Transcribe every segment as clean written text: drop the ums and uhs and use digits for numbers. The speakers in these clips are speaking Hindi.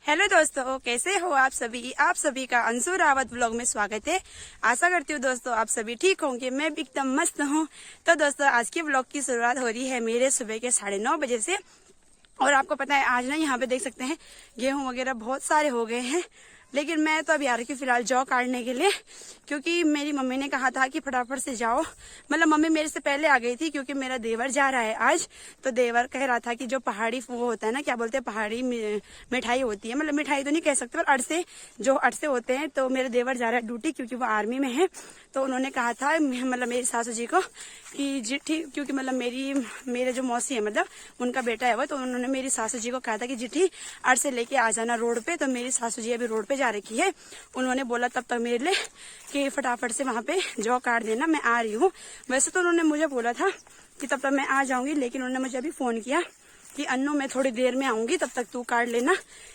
हेलो दोस्तों, कैसे हो आप सभी का अंशु रावत व्लॉग में स्वागत है। आशा करती हूँ दोस्तों आप सभी ठीक होंगे। मैं भी एकदम मस्त हूँ। तो दोस्तों आज की व्लॉग की शुरुआत हो रही है मेरे सुबह के 9:30 बजे से। और आपको पता है आज ना यहाँ पे देख सकते हैं गेहूं वगैरह बहुत सारे हो गए हैं। लेकिन मैं तो अभी आ रही हूँ फिलहाल जौ काटने के लिए, क्योंकि मेरी मम्मी ने कहा था कि फटाफट से जाओ। मतलब मम्मी मेरे से पहले आ गई थी, क्योंकि मेरा देवर जा रहा है आज। तो देवर कह रहा था कि जो पहाड़ी वो होता है ना, क्या बोलते हैं, पहाड़ी मिठाई होती है, मतलब मिठाई तो नहीं कह सकते पर अरसे, जो अरसे होते हैं। तो मेरे देवर जा रहा है ड्यूटी, क्योंकि वो आर्मी में है। तो उन्होंने कहा था मतलब मेरी सासू जी को कि जिठी, क्योंकि मतलब मेरे जो मौसी है मतलब उनका बेटा है वो, तो उन्होंने मेरी सासू जी को कहा था कि जिठी अरसे लेके आ जाना रोड पे। तो मेरी सासू जी अभी रोड पे जा रखी है। उन्होंने बोला तब तक मेरे लिए कि फटाफट से वहां पे जौ काट देना, मैं आ रही हूँ। वैसे तो उन्होंने मुझे बोला था कि तब तक मैं आ जाऊंगी, लेकिन उन्होंने मुझे अभी फोन किया कि अन्नू मैं थोड़ी देर में आऊंगी, तब तक तू काट लेना।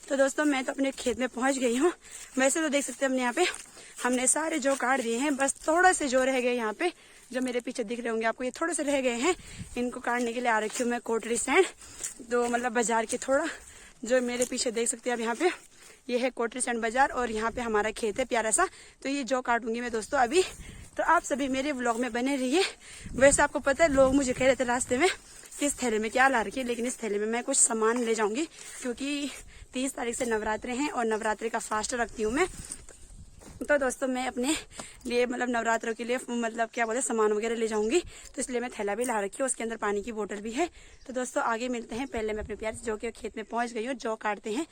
तो दोस्तों मैं तो अपने खेत में पहुंच गई हूँ। वैसे तो देख सकते हैं अपने यहाँ पे हमने सारे जौ काट दिए हैं, बस थोड़ा से जो रह गए यहाँ पे, जो मेरे पीछे दिख रहे होंगे आपको, ये थोड़े से रह गए हैं। इनको काटने के लिए आ रखी हूँ मैं कोटरी सैंड, तो मतलब बाजार के थोड़ा जो मेरे पीछे देख सकते हैं आप यहाँ पे, ये है कोटरी सैंड बाजार और यहाँ पे हमारा खेत है प्यारा सा। तो ये जौ काटूंगी मैं दोस्तों अभी। तो आप सभी मेरे व्लॉग में बने रहिए। वैसे आपको पता है लोग मुझे कह रहे थे रास्ते में कि इस थैले में क्या ला रखी है, लेकिन इस थैले में मैं कुछ सामान ले जाऊंगी, क्योंकि 30 तारीख से नवरात्रे हैं और नवरात्रि का फास्ट रखती हूँ मैं। तो दोस्तों मैं अपने लिए मतलब नवरात्रों के लिए मतलब क्या बोलते सामान वगैरह ले जाऊंगी, तो इसलिए मैं थैला भी ला रखी हूँ, उसके अंदर पानी की बोतल भी है। तो दोस्तों आगे मिलते हैं। पहले मैं अपने प्यार से जौ के खेत में पहुंच गई हूँ, जौ काटते हैं।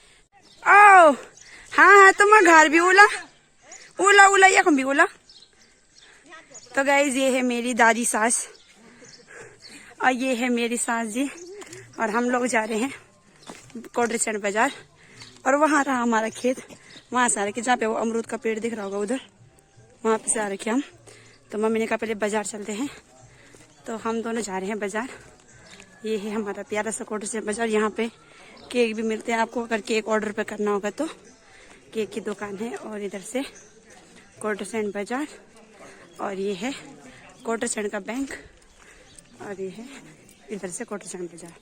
ओ हाँ तुम घर भी उला उला उला या भी उला। तो गाइज ये है मेरी दादी सास और ये है मेरी सास जी, और हम लोग जा रहे हैं कोटरी सैंड बाजार। और वहाँ रहा हमारा खेत, वहां से आ रखे जहाँ पे वो अमरूद का पेड़ दिख रहा होगा उधर, वहां पे से आ रखे हम। तो मम्मी ने कहा पहले बाजार चलते हैं, तो हम दोनों जा रहे हैं बाजार। ये है हमारा प्यारा सा कोटरी सैंड बाजार। यहाँ पे केक भी मिलते हैं आपको, अगर केक ऑर्डर पे करना होगा तो। केक की दुकान है। और इधर से कोटरी सैंड बाजार, और ये है कोटरी सैंड का बैंक, और ये है इधर से कोटरी सैंड बाजार।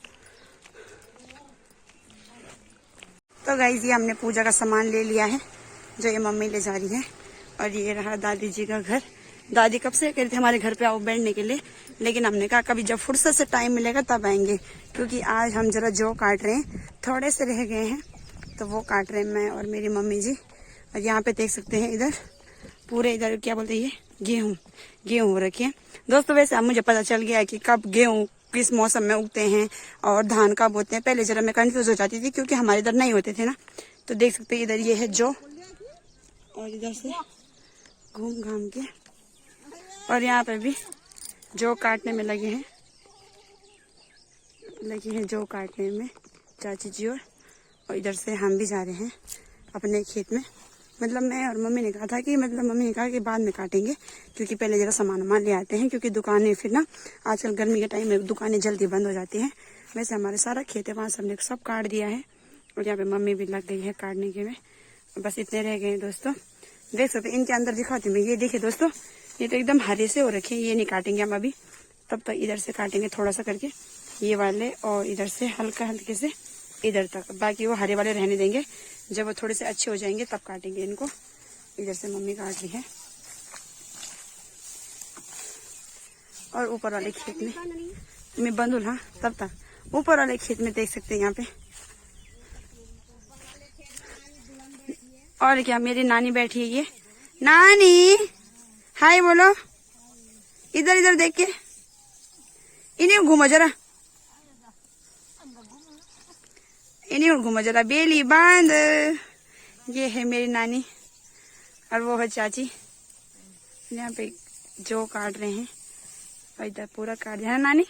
तो गाइस ये हमने पूजा का सामान ले लिया है, जो ये मम्मी ले जा रही है। और ये रहा दादी जी का घर। दादी कब से कह रही थी हमारे घर पे आओ बैठने के लिए, लेकिन हमने कहा कभी जब फुर्सत से टाइम मिलेगा तब आएंगे, क्योंकि आज हम जरा जौ काट रहे हैं, थोड़े से रह गए हैं तो वो काट रहे हैं मैं और मेरी मम्मी जी। और यहाँ पे देख सकते हैं इधर पूरे, इधर क्या बोलते हैं, ये गेहूं हो रखे हैं दोस्तों। वैसे अब मुझे पता चल गया है कि कब गेहूं किस मौसम में उगते हैं और धान कब होते हैं। पहले जरा मैं कंफ्यूज हो जाती थी, क्योंकि हमारे इधर नहीं होते थे ना। तो देख सकते हैं इधर ये है जौ, और इधर से घूम घाम के, और यहाँ पे भी जौ काटने में लगे हैं जौ काटने में चाची जी। और इधर से हम भी जा रहे हैं अपने खेत में। मतलब मैं और मम्मी ने कहा था कि मम्मी ने कहा कि बाद में काटेंगे, क्योंकि पहले जरा सामान ले आते हैं, क्योंकि दुकानें फिर ना आजकल गर्मी के टाइम में दुकानें जल्दी बंद हो जाती हैं। वैसे हमारे सारा खेत है, वहाँ से हमने सब काट दिया है, और यहाँ पे मम्मी भी लग गई है काटने के में। बस इतने रह गए हैं दोस्तों। देख सकते इनके अंदर दिखाती हूँ। ये देखिए दोस्तों, ये तो एकदम हरे से हो रखे हैं, ये नहीं काटेंगे हम अभी। तब तक इधर से काटेंगे थोड़ा सा करके ये वाले, और इधर से हल्के से इधर तक, बाकी वो हरे वाले रहने देंगे। जब वो थोड़े से अच्छे हो जाएंगे तब काटेंगे इनको। इधर से मम्मी काट रही है। और ऊपर वाले खेत में मैं बंदुल, हाँ तब तक ऊपर वाले खेत में देख सकते हैं यहाँ पे। और क्या मेरी नानी बैठी है, ये नानी हाय बोलो, इधर इधर देख के इन्हें घूमो जरा, इन्हें घूमो जरा, बेली बांध। ये है मेरी नानी और वो है चाची। यहाँ पे जौ काट रहे हैं, और इधर पूरा काट दिया है नानी।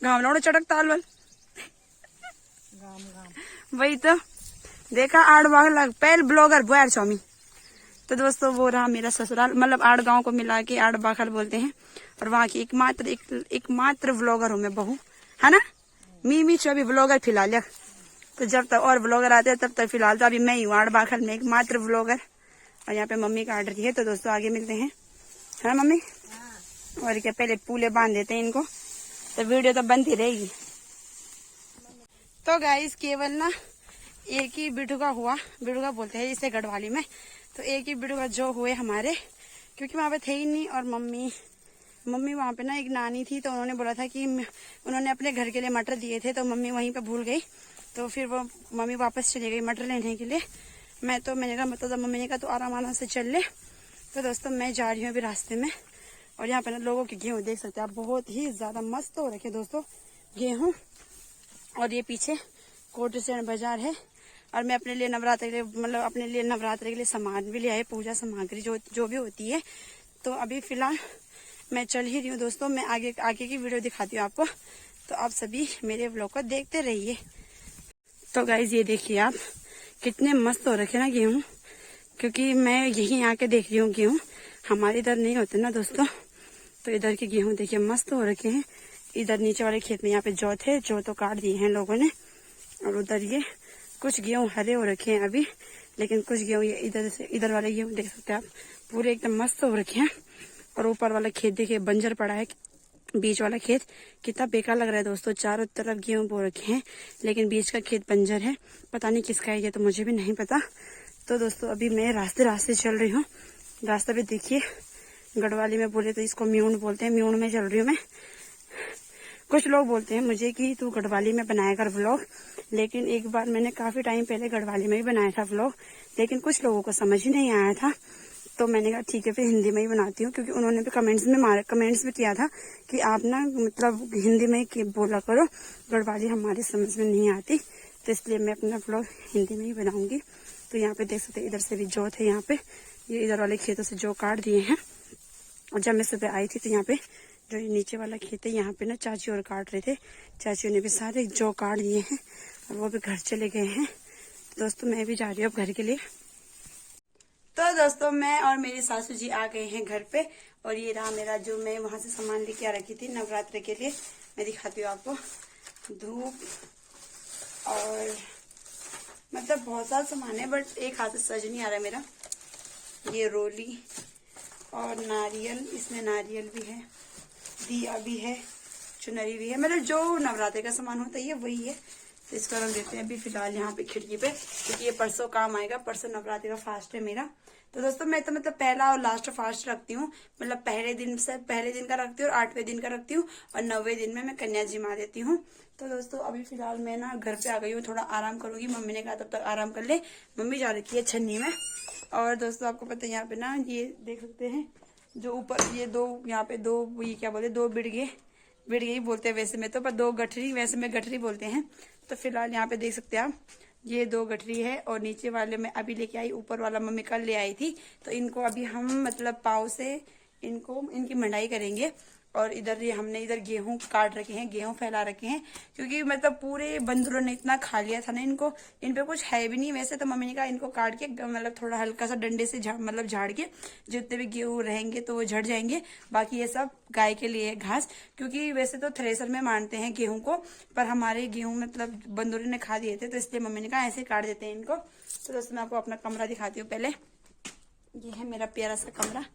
गाँव लोड़ो चटक ताल वाल वही तो देखा, 8 बार लग पहल ब्लॉगर बुआर स्वामी। तो दोस्तों वो रहा मेरा ससुराल, मतलब 8 गांव को मिला के 8 बाखल बोलते हैं। और वहाँ की एकमात्र व्लॉगर हूँ मैं, बहू है ना। मी अभी व्लॉगर फिलहाल। तो जब तक और व्लॉगर आते हैं तब तक फिलहाल तो अभी मैं ही हूँ 8 बाखल में एकमात्र व्लॉगर। और यहाँ पे मम्मी काट रही है। तो दोस्तों आगे मिलते हैं, है ना मम्मी। और क्या पहले पूले बांध देते हैं इनको, तो वीडियो तो बनती रहेगी। तो गाइस केवल ना एक ही बिडुगा हुआ, बिडुगा बोलते हैं इसे गढ़वाली में। तो एक ही बिडुगा जो हुए हमारे, क्योंकि वहाँ पे थे ही नहीं। और मम्मी वहाँ पे ना एक नानी थी, तो उन्होंने बोला था कि उन्होंने अपने घर के लिए मटर दिए थे, तो मम्मी वहीं पे भूल गई। तो फिर वो मम्मी वापस चली गई मटर लेने के लिए। मैंने कहा मतलब मम्मी ने कहा तो आराम से चल ले। तो दोस्तों मैं जा रही हूँ अभी रास्ते में। और यहाँ पे ना लोगों के गेहूँ देख सकते हैं आप, बहुत ही ज्यादा मस्त हो रखे दोस्तों गेहूँ। और ये पीछे कोट स्टैंड बाजार है। और मैं अपने लिए नवरात्र के लिए अपने लिए नवरात्र के लिए सामान भी ले आए, पूजा सामग्री जो भी होती है। तो अभी फिलहाल मैं चल ही रही हूँ दोस्तों। मैं आगे की वीडियो दिखाती हूँ आपको, तो आप सभी मेरे व्लॉग को देखते रहिए। तो गाइज ये देखिए आप, कितने मस्त हो रखे ना गेहूँ, क्योंकि मैं यहीं आके देख रही हूँ गेहूँ, हमारे इधर नहीं होते ना दोस्तों। तो इधर के गेहूँ देखिए मस्त हो रखे हैं। इधर नीचे वाले खेत में यहाँ पे जौ थे, जौ तो काट दिए हैं लोगों ने। और उधर ये कुछ गेहूँ हरे हो रखे हैं अभी, लेकिन कुछ गेहूँ ये इधर वाले गेहूँ देख सकते हैं आप, पूरे एकदम मस्त हो रखे हैं। और ऊपर वाला खेत देखिए बंजर पड़ा है, बीच वाला खेत कितना बेकार लग रहा है दोस्तों। चारों तरफ गेहूं बो रखे हैं, लेकिन बीच का खेत बंजर है। पता नहीं किसका है ये, तो मुझे भी नहीं पता। तो दोस्तों अभी मैं रास्ते चल रही हूँ। रास्ता भी देखिए, गढ़वाली में बोले तो इसको म्यूण बोलते हैं, म्यूण में चल रही हूँ मैं। कुछ लोग बोलते हैं मुझे कि तू गढ़वाली में बनाया कर व्लॉग, लेकिन एक बार मैंने काफी टाइम पहले गढ़वाली में ही बनाया था व्लॉग, लेकिन कुछ लोगों को समझ ही नहीं आया था। तो मैंने कहा ठीक है फिर हिंदी में ही बनाती हूँ, क्योंकि उन्होंने भी कमेंट्स में किया था कि आप ना मतलब हिंदी में ही बोला करो, गढ़वाली हमारी समझ में नहीं आती। तो इसलिए मैं अपना व्लॉग हिंदी में ही बनाऊंगी। तो यहाँ पे देख सकते हैं, इधर से भी जौ थे यहाँ पे, ये इधर वाले खेतों से जौ काट दिए हैं। और जब मैं सुबह आई थी तो यहाँ पे जो नीचे वाला खेत है, यहाँ पे ना चाची और काट रहे थे। चाचियों ने भी सारे जौ काट दिए हैं और वो भी घर चले गए हैं। दोस्तों मैं भी जा रही हूँ अब घर के लिए। तो दोस्तों मैं और मेरी सासू जी आ गए हैं घर पे। और ये रहा मेरा जो मैं वहां से सामान लेके आ रखी थी नवरात्र के लिए, मैं दिखाती हूँ आपको। धूप और मतलब बहुत सारा सामान है, बट एक हाथ से सज नहीं आ रहा है मेरा। ये रोली और नारियल, इसमें नारियल भी है, दिया भी है, चुनरी भी है, मतलब जो नवरात्रि का सामान होता है वही है। तो इसको रख देते हैं अभी फिलहाल यहाँ पे खिड़की पे, क्योंकि ये परसों काम आएगा। परसों नवरात्रि का फास्ट है मेरा। तो दोस्तों मैं तो मतलब पहला और लास्ट फास्ट रखती हूँ, मतलब पहले दिन का रखती हूँ और 8वें दिन का रखती हूँ, और 9वें दिन में मैं कन्या जिमा देती हूँ। तो दोस्तों अभी फिलहाल मैं ना घर पे आ गई हूँ, थोड़ा आराम करूंगी। मम्मी ने कहा तब तक आराम कर ले, मम्मी जा रखी है छन्नी में। और दोस्तों आपको पता है यहाँ पे ना ये देख सकते हैं, जो ऊपर ये यहाँ पे ये क्या बोलते, दो बिड़गे ही बोलते हैं वैसे में तो, पर दो गठरी, वैसे में गठरी बोलते हैं। तो फिलहाल यहाँ पे देख सकते हैं आप, ये 2 गठरी है। और नीचे वाले में अभी लेके आई, ऊपर वाला मम्मी कल ले आई थी। तो इनको अभी हम मतलब पाव से इनकी मंडाई करेंगे। और इधर ये हमने इधर गेहूं काट रखे हैं, गेहूं फैला रखे हैं, क्योंकि मतलब पूरे बंदरों ने इतना खा लिया था ना इनको, इन पे कुछ है भी नहीं वैसे। तो मम्मी ने कहा इनको काट के मतलब थोड़ा हल्का सा डंडे से झाड़ के जितने भी गेहूं रहेंगे तो वो झड़ जाएंगे। बाकी ये सब गाय के लिए घास, क्योंकि वैसे तो थ्रेसर में मारते हैं गेहूं को, पर हमारे गेहूं मतलब बंदरों ने खा दिए थे, तो इसलिए मम्मी ने कहा ऐसे काट देते हैं इनको। तो दोस्तों मैं आपको अपना कमरा दिखाती हूँ पहले। ये है मेरा प्यारा सा कमरा।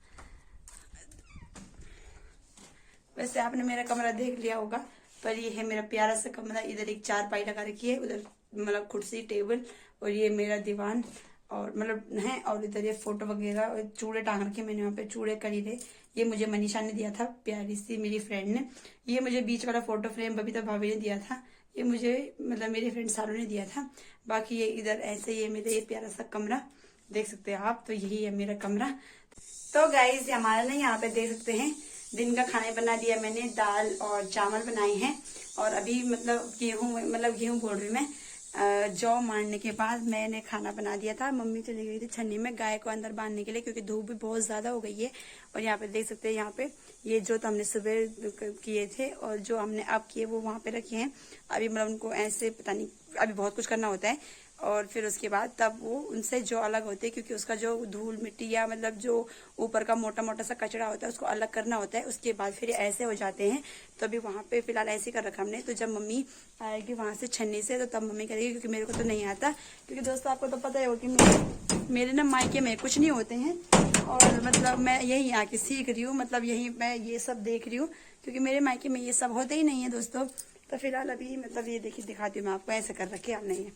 वैसे आपने मेरा कमरा देख लिया होगा, पर ये है मेरा प्यारा सा कमरा। इधर एक चारपाई लगा रखी है, उधर मतलब कुर्सी टेबल, और ये मेरा दीवान और मतलब है। और इधर ये फोटो वगैरह और चूड़े टांग रखे मैंने, वहाँ पे चूड़े करी थे। ये मुझे मनीषा ने दिया था, प्यारी सी मेरी फ्रेंड ने। ये मुझे बीच वाला फोटो फ्रेम बबीता भाभी ने दिया था। ये मुझे मतलब मेरी फ्रेंड सारू ने दिया था। बाकी ये इधर ऐसे ये मेरा ये प्यारा सा कमरा देख सकते हैं आप। तो यही है मेरा कमरा। तो गाइस हमारा ना यहाँ पे देख सकते हैं, दिन का खाने बना दिया मैंने, दाल और चावल बनाए हैं। और अभी मतलब गेहूं बोल रही मैं, जौ मारने के बाद मैंने खाना बना दिया था। मम्मी चली गई थी छन्नी में गाय को अंदर बांधने के लिए, क्योंकि धूप भी बहुत ज्यादा हो गई है। और यहाँ पे देख सकते हैं, यहाँ पे ये जो तो हमने सुबह किए थे और जो हमने अब किए वो वहां पे रखे हैं। अभी मतलब उनको ऐसे पता नहीं, अभी बहुत कुछ करना होता है। और फिर उसके बाद तब वो उनसे जो अलग होते हैं, क्योंकि उसका जो धूल मिट्टी या मतलब जो ऊपर का मोटा मोटा सा कचरा होता है उसको अलग करना होता है। उसके बाद फिर ऐसे हो जाते हैं। तो अभी वहां पे फिलहाल ऐसे कर रखा हमने। तो जब मम्मी आएगी वहां से छन्नी से, तो तब मम्मी करेगी, क्योंकि मेरे को तो नहीं आता। क्योंकि दोस्तों आपको तो पता ही होगा कि मेरे ना मायके में कुछ नहीं होते हैं, और मतलब मैं यही आके सीख रही हूँ, मतलब यही मैं ये सब देख रही हूँ, क्योंकि मेरे मायके में ये सब होते ही नहीं है दोस्तों। तो फिलहाल अभी मतलब ये देखिए दिखाती हूँ मैं आपको, ऐसे कर रखे हमने ये।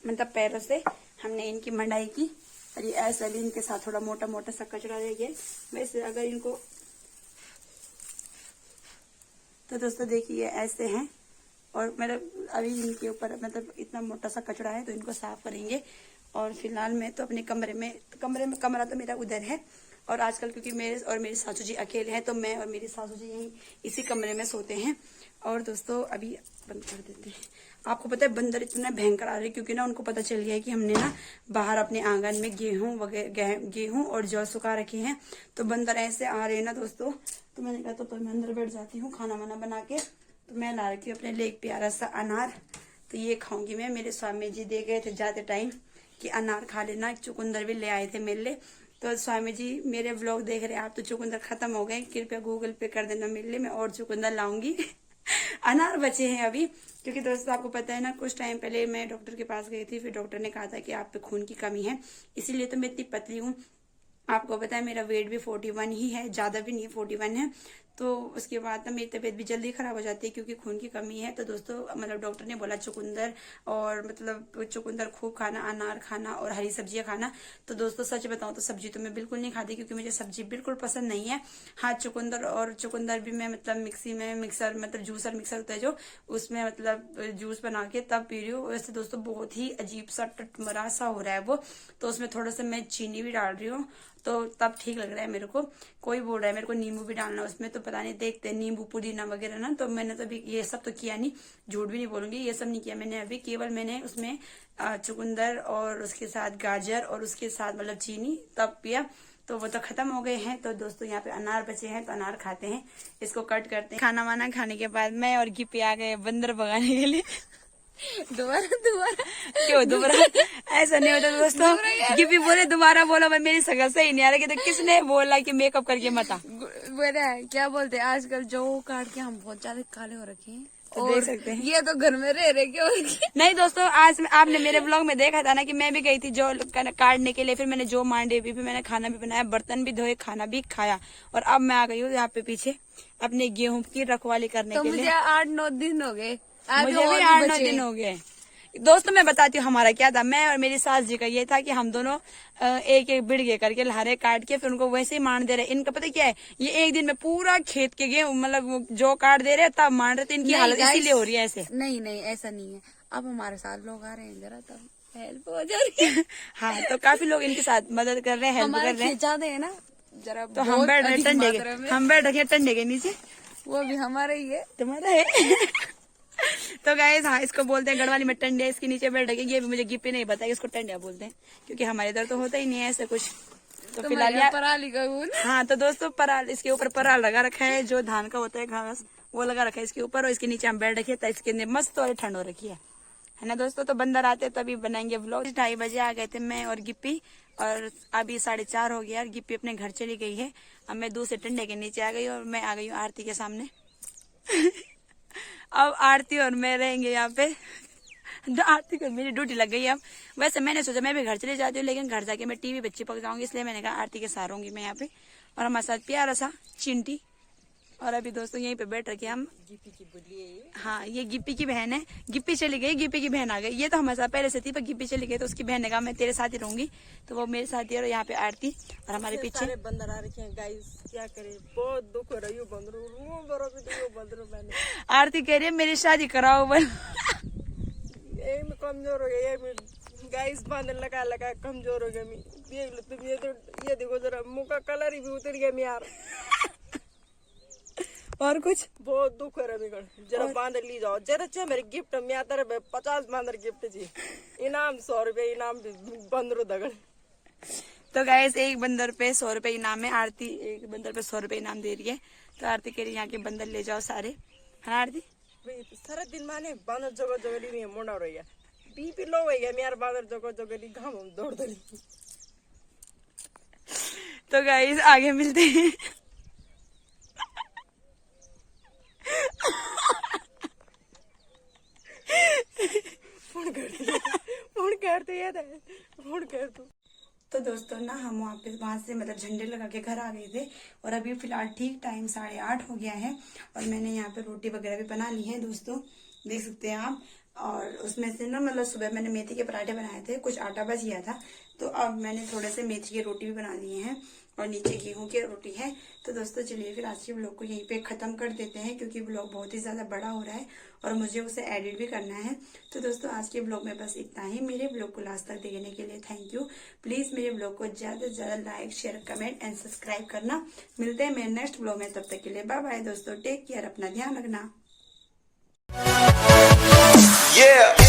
मतलब पैरों से हमने इनकी मंडाई की। और ये ऐसा भी इनके साथ थोड़ा मोटा मोटा सा कचरा रह गया। वैसे अगर इनको तो दोस्तों देखिए ऐसे हैं, और मतलब अभी इनके ऊपर मतलब इतना मोटा सा कचरा है तो इनको साफ करेंगे। और फिलहाल मैं तो अपने कमरे में कमरा तो मेरा उधर है। और आजकल क्योंकि मेरे और मेरी सासू जी अकेले हैं तो मैं और मेरी सासू जी यहीं इसी कमरे में सोते हैं। और दोस्तों अभी बंद कर देते हैं। आपको पता है बंदर इतना भयंकर आ रहे हैं क्योंकि ना उनको पता चल गया है कि हमने ना बाहर अपने आंगन में गेहूं और जौ सुखा रखे हैं। तो बंदर ऐसे आ रहे हैं ना दोस्तों। तो मैंने कहा तो मैं अंदर बैठ जाती हूँ खाना वाना बना के। तो मैं ला रखी हूँ अपने लिए एक प्यारा सा अनार। तो ये खाऊंगी मैं। मेरे स्वामी जी दे गए थे जाते टाइम कि अनार खा लेना। चुकंदर भी ले आए थे मेरे लिए। तो स्वामी जी मेरे व्लॉग देख रहे हैं आप तो चुकंदर खत्म हो गए, कृपया गूगल पे कर देना मेरे लिए, मैं और चुकंदर लाऊंगी। अनार बचे हैं अभी, क्योंकि दोस्तों आपको पता है ना कुछ टाइम पहले मैं डॉक्टर के पास गई थी। फिर डॉक्टर ने कहा था कि आप पे खून की कमी है, इसीलिए तो मैं इतनी पतली हूँ। आपको पता है मेरा वेट भी 41 ही है, ज्यादा भी नहीं, 41 है। तो उसके बाद ना मेरी तबीयत भी जल्दी खराब हो जाती है क्योंकि खून की कमी है। तो दोस्तों मतलब डॉक्टर ने बोला चुकंदर और मतलब चुकंदर खूब खाना, अनार खाना और हरी सब्जियां खाना। तो दोस्तों सच बताऊं तो सब्जी तो मैं बिल्कुल नहीं खाती क्योंकि मुझे सब्जी बिल्कुल पसंद नहीं है। हाँ चुकंदर भी मैं मतलब मिक्सर मतलब जूसर मिक्सर होता है जो, उसमें मतलब जूस बना के तब पी रही हूँ। वैसे दोस्तों बहुत ही अजीब सा टटमरा सा हो रहा है वो, तो उसमें थोड़ा सा मैं चीनी भी डाल रही हूँ तो तब ठीक लग रहा है मेरे को। कोई बोल रहा है मेरे को नींबू भी डालना उसमें, तो पता नहीं देखते हैं नींबू पुदीना वगैरह ना। तो मैंने तो अभी ये सब तो किया नहीं, झूठ भी नहीं बोलूंगी, ये सब नहीं किया मैंने अभी। केवल मैंने उसमें चुकंदर और उसके साथ गाजर और उसके साथ मतलब चीनी तब पिया। तो वो तो खत्म हो गए हैं। तो दोस्तों यहाँ पे अनार बचे हैं तो अनार खाते हैं, इसको कट करते हैं। खाना वाना खाने के बाद मैं और गिप्पी आ गए बंदर भगाने के लिए। दोबारा क्यों दोबारा? ऐसा नहीं होता दोस्तों। गिप्पी बोले दोबारा बोलो, मैं मेरी शक्ल सही नहीं आ रही। तो किसने बोला कि मेकअप करके मत आ? बोला क्या बोलते हैं आजकल जो काट के हम बहुत ज्यादा काले हो रखे हैं। तो देख सकते हैं ये तो घर में रह रहे क्यों? नहीं दोस्तों, आज आपने मेरे ब्लॉग में देखा था ना कि मैं भी गई थी जो काटने के लिए। फिर मैंने जो मांडे भी, फिर मैंने खाना भी बनाया, बर्तन भी धोए, खाना भी खाया। और अब मैं आ गई हूँ यहाँ पे पीछे अपने गेहूं की रखवाली करने के लिए। मुझे 8-9 दिन हो गए, मुझे भी 8-9 दिन हो गए। दोस्तों मैं बताती हूँ हमारा क्या था। मैं और मेरी सास जी का ये था कि हम दोनों एक एक बिड़गे करके लहारे काट के फिर उनको वैसे ही मान दे रहे। इनका पता क्या है, ये एक दिन में पूरा खेत के गेहूं मतलब जो काट दे रहे तब मान रहे थे। इनकी हालत इसीलिए हो रही है ऐसे। नहीं ऐसा नहीं है। अब हमारे साथ लोग आ रहे हैं जरा तब हेल्प हो जा रही है। हाँ तो काफी लोग इनके साथ मदद कर रहे हैं, हेल्प कर रहे हैं। ज्यादा है ना जरा। तो हम बैठ रहे टंडे के नीचे। वो भी हमारा ही है, तुम्हारा है। तो गाइस हाँ इसको बोलते हैं गढ़वाली में टंडे। इसके नीचे बैठ रखे, ये भी मुझे गिप्पी नहीं पता इसको टंडिया बोलते हैं क्योंकि हमारे इधर तो होता ही नहीं है ऐसा कुछ। तो फिलहाल पराली का हाँ तो दोस्तों पराल, इसके ऊपर पराल लगा रखा है जो धान का होता है घास, वो लगा रखा है इसके ऊपर। और इसके नीचे हम बैठ रखे तो इसके अंदर मस्त और ठंड हो रखी है ना दोस्तों। तो बंदर आते तभी बनाएंगे व्लॉग। 2:30 बजे आ गए थे मैं और गिप्पी, और अभी 4:30 हो गया और गिप्पी अपने घर चली गई है। अब मैं दूसरे टंडे के नीचे आ गई और मैं आ गई हूँ आरती के सामने। अब आरती और मैं रहेंगे यहाँ पे। आरती को मेरी ड्यूटी लग गई अब। वैसे मैंने सोचा मैं भी घर चली जाती हूँ, लेकिन घर जाके मैं टीवी बच्ची पक जाऊंगी, इसलिए मैंने कहा आरती के साथ रहूंगी मैं यहाँ पे। और हमारे साथ प्यारा सा चिंटी। और अभी दोस्तों यहीं पे बैठ रखे हम। गिप्पी की बुढ़ी है। हाँ ये गिप्पी की बहन है। गिप्पी चली गई, गिप्पी की बहन आ गई। ये तो हमारे साथ पहले से थी, पर गिप्पी चली गई तो उसकी बहन ने कहा मैं तेरे साथ ही रहूंगी, तो वो मेरे साथ ही। और यहाँ पे आरती और हमारे पीछे बंदर आ रखे हैं गाइस, क्या करे, बहुत दुख हो रहा है। मैंने आरती कह रही है मेरी शादी कराओ बल। ये मैं कमजोर हो गया, ये गाइस बांधने लगा कमजोर हो गया मैं। देख लो तुम, ये देखो जरा मुंह का कलर ही भी उतर गया मैं यार। और कुछ बहुत दुख है रमीगढ़, जरा बांधर ली जाओ जरा। अच्छा मेरे गिफ्ट में आता है 50 बांधर गिफ्ट जी, इनाम 100 रुपए इनाम बंदरो दगड़। तो गाइस एक बंदर पे 100 रुपए इनाम है। आरती एक बंदर पे 100 रुपए इनाम दे रही है। तो आरती कह रही यहाँ के बंदर ले जाओ सारे, है आरती? सारा दिन माने बांधर जगह जगह में मोड़ा रही है, बीपी लो हो गया मेरा बांधर जगह जगह घाम दौड़ दौड़ी। तो गाइस आगे मिलते हैं। फोन कर दो। तो दोस्तों ना हम वहाँ से मतलब झंडे लगा के घर आ गए थे। और अभी फिलहाल ठीक टाइम 8:30 हो गया है। और मैंने यहाँ पे रोटी वगैरह भी बना ली है दोस्तों, देख सकते हैं आप। और उसमें से ना मतलब सुबह मैंने मेथी के पराठे बनाए थे, कुछ आटा बच गया था, तो अब मैंने थोड़े से मेथी की रोटी भी बना दी है और नीचे गेहूं की रोटी है। तो दोस्तों चलिए फिर आज के ब्लॉग को यहीं पे खत्म कर देते हैं, क्योंकि ब्लॉग बहुत ही ज्यादा बड़ा हो रहा है और मुझे उसे एडिट भी करना है। तो दोस्तों आज के ब्लॉग में बस इतना ही। मेरे ब्लॉग को लास्ट तक देखने के लिए थैंक यू। प्लीज मेरे ब्लॉग को ज्यादा से ज्यादा like, share, comment and subscribe करना। मिलते हैं मेरे नेक्स्ट ब्लॉग में, तब तक के लिए बाय बाय दोस्तों, टेक केयर, अपना ध्यान रखना। Yeah.